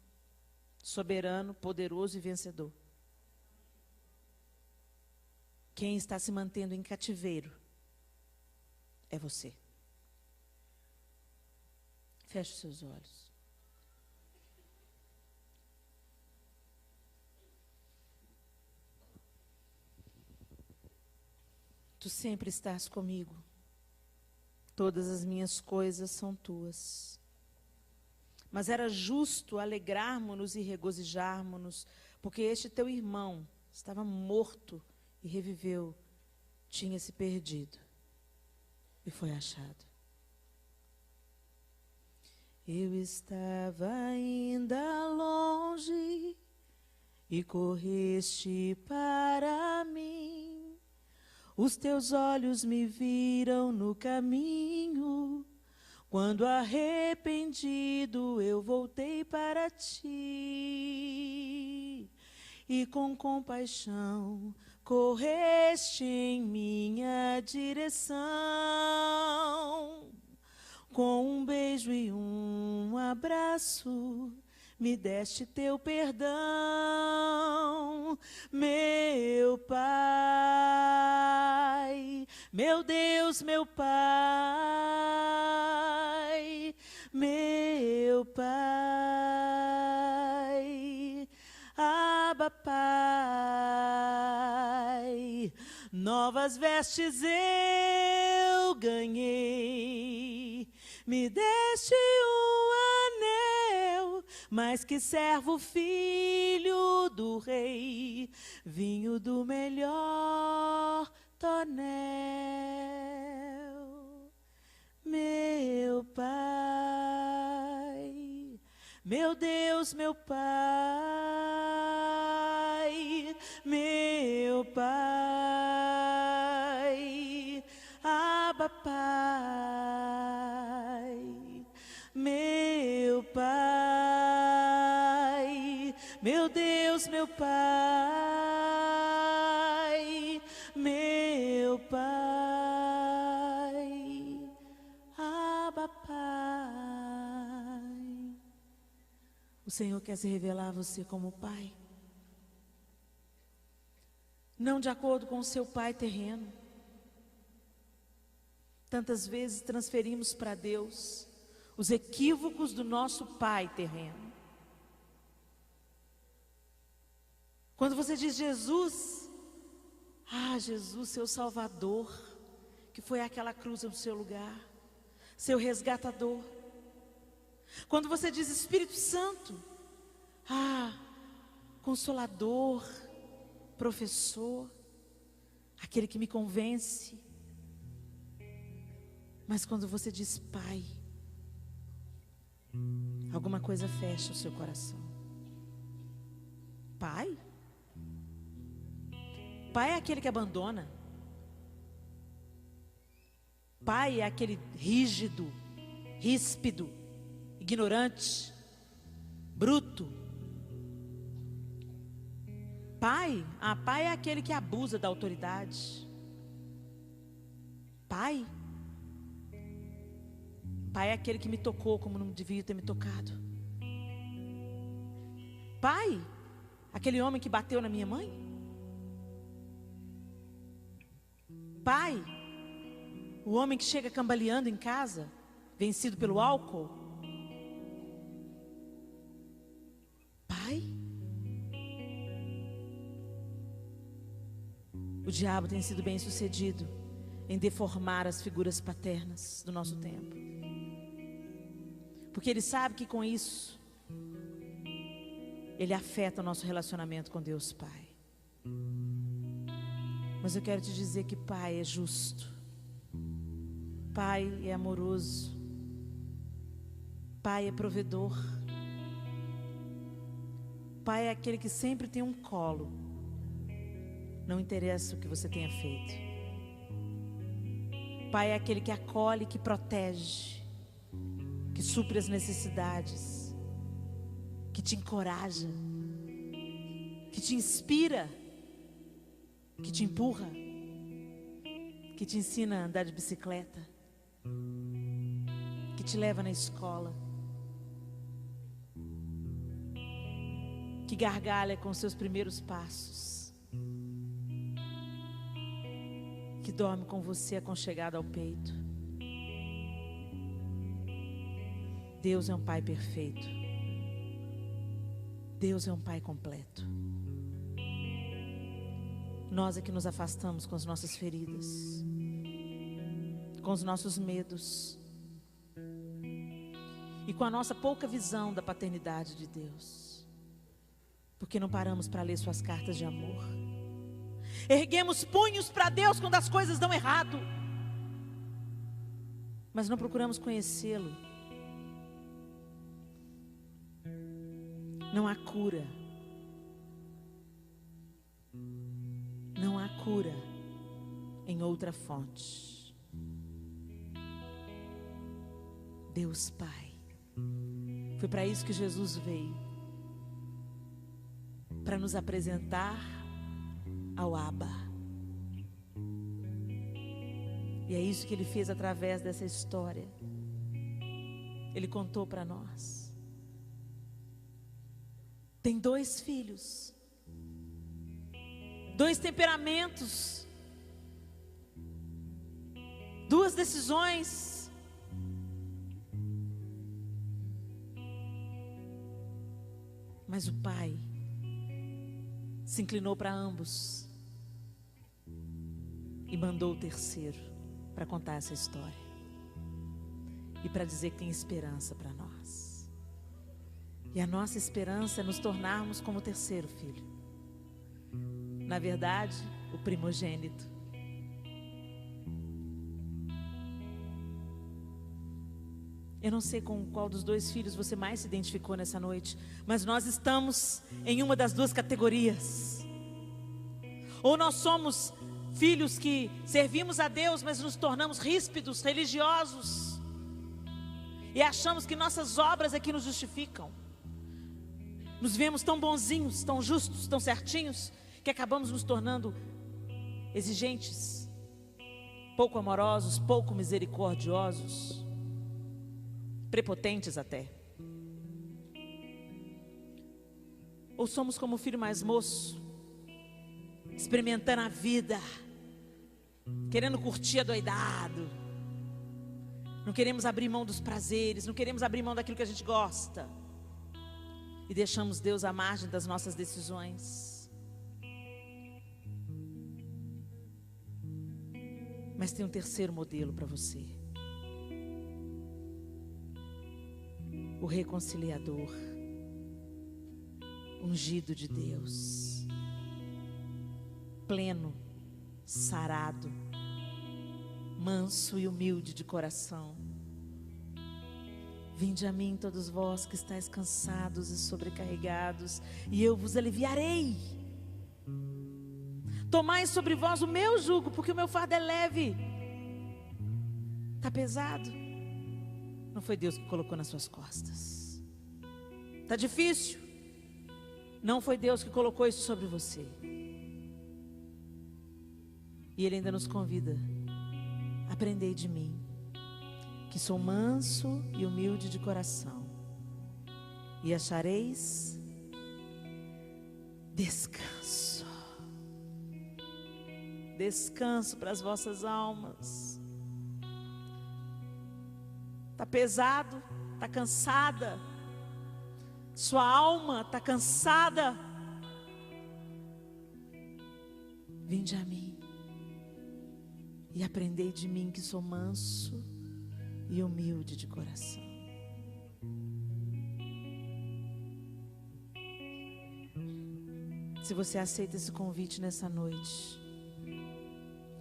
soberano, poderoso e vencedor. Quem está se mantendo em cativeiro é você. Feche os seus olhos. Tu sempre estás comigo. Todas as minhas coisas são tuas. Mas era justo alegrarmos-nos e regozijarmos-nos, porque este teu irmão estava morto e reviveu, tinha se perdido e foi achado. Eu estava ainda longe e correste para mim. Os teus olhos me viram no caminho. Quando arrependido eu voltei para ti. E com compaixão correste em minha direção. Com um beijo e um abraço me deste teu perdão, meu Pai, meu Deus, meu Pai, meu Pai, Abba, Pai, novas vestes eu ganhei, me deste um anel, mais que servo, filho do rei, vinho do melhor tonel. Meu Pai, meu Deus, meu Pai, meu Pai, Abba, Pai, meu Pai, meu Deus, meu Pai, meu Pai, Abba, Pai. O Senhor quer se revelar a você como Pai, não de acordo com o seu pai terreno. Tantas vezes transferimos para Deus os equívocos do nosso pai terreno. Quando você diz Jesus, Jesus, seu Salvador, que foi àquela cruz no seu lugar, seu resgatador. Quando você diz Espírito Santo, Consolador, professor, aquele que me convence. Mas quando você diz Pai, alguma coisa fecha o seu coração. Pai? Pai é aquele que abandona. Pai é aquele rígido, ríspido, ignorante, bruto. Pai? Pai é aquele que abusa da autoridade. Pai? Pai é aquele que me tocou como não devia ter me tocado. Pai? Aquele homem que bateu na minha mãe? Pai? O homem que chega cambaleando em casa, vencido pelo álcool? Pai? O diabo tem sido bem sucedido em deformar as figuras paternas do nosso tempo, porque ele sabe que com isso ele afeta o nosso relacionamento com Deus Pai. Mas eu quero te dizer que Pai é justo, Pai é amoroso, Pai é provedor, Pai é aquele que sempre tem um colo, não interessa o que você tenha feito. Pai é aquele que acolhe, que protege, que supre as necessidades, que te encoraja, que te inspira, que te empurra, que te ensina a andar de bicicleta, que te leva na escola, que gargalha com seus primeiros passos, que dorme com você aconchegado ao peito. Deus é um Pai perfeito. Deus é um Pai completo. Nós é que nos afastamos com as nossas feridas, com os nossos medos e com a nossa pouca visão da paternidade de Deus, porque não paramos para ler suas cartas de amor. Erguemos punhos para Deus quando as coisas dão errado, mas não procuramos conhecê-lo. Não há cura. Não há cura em outra fonte. Deus Pai. Foi para isso que Jesus veio, para nos apresentar ao Abba. E é isso que Ele fez através dessa história. Ele contou para nós. Tem 2 filhos, 2 temperamentos, 2 decisões. Mas o Pai se inclinou para ambos e mandou o terceiro para contar essa história e para dizer que tem esperança para nós. E a nossa esperança é nos tornarmos como o terceiro filho. Na verdade, o primogênito. Eu não sei com qual dos 2 filhos você mais se identificou nessa noite, mas nós estamos em uma das 2 categorias. Ou nós somos filhos que servimos a Deus, mas nos tornamos ríspidos, religiosos, e achamos que nossas obras é que nos justificam. Nos vemos tão bonzinhos, tão justos, tão certinhos, que acabamos nos tornando exigentes, pouco amorosos, pouco misericordiosos, prepotentes até. Ou somos como o filho mais moço, experimentando a vida, querendo curtir adoidado, não queremos abrir mão dos prazeres, não queremos abrir mão daquilo que a gente gosta, e deixamos Deus à margem das nossas decisões. Mas tem um terceiro modelo para você: o reconciliador, ungido de Deus, pleno, sarado, manso e humilde de coração. Vinde a mim todos vós que estáis cansados e sobrecarregados, e eu vos aliviarei. Tomai sobre vós o meu jugo, porque o meu fardo é leve. Está pesado? Não foi Deus que colocou nas suas costas. Está difícil? Não foi Deus que colocou isso sobre você. E Ele ainda nos convida: aprendei de mim, que sou manso e humilde de coração, e achareis descanso. Descanso para as vossas almas. Está pesado? Está cansada? Sua alma está cansada? Vinde a mim e aprendei de mim, que sou manso e humilde de coração. Se você aceita esse convite nessa noite,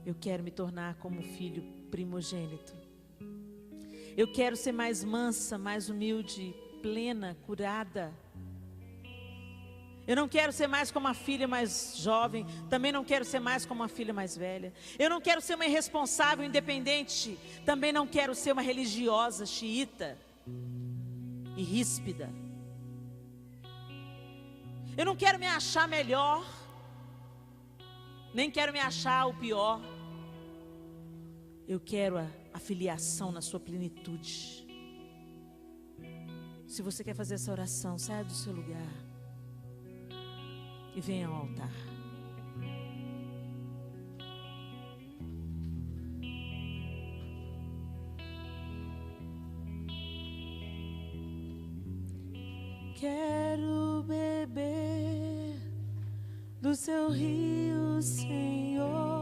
eu quero me tornar como filho primogênito. Eu quero ser mais mansa, mais humilde, plena, curada. Eu não quero ser mais como a filha mais jovem, também não quero ser mais como a filha mais velha. Eu não quero ser uma irresponsável, independente, também não quero ser uma religiosa, xiita e ríspida. Eu não quero me achar melhor, nem quero me achar o pior. Eu quero a filiação na sua plenitude. Se você quer fazer essa oração, saia do seu lugar. e venha ao altar. Quero beber do seu rio, Senhor.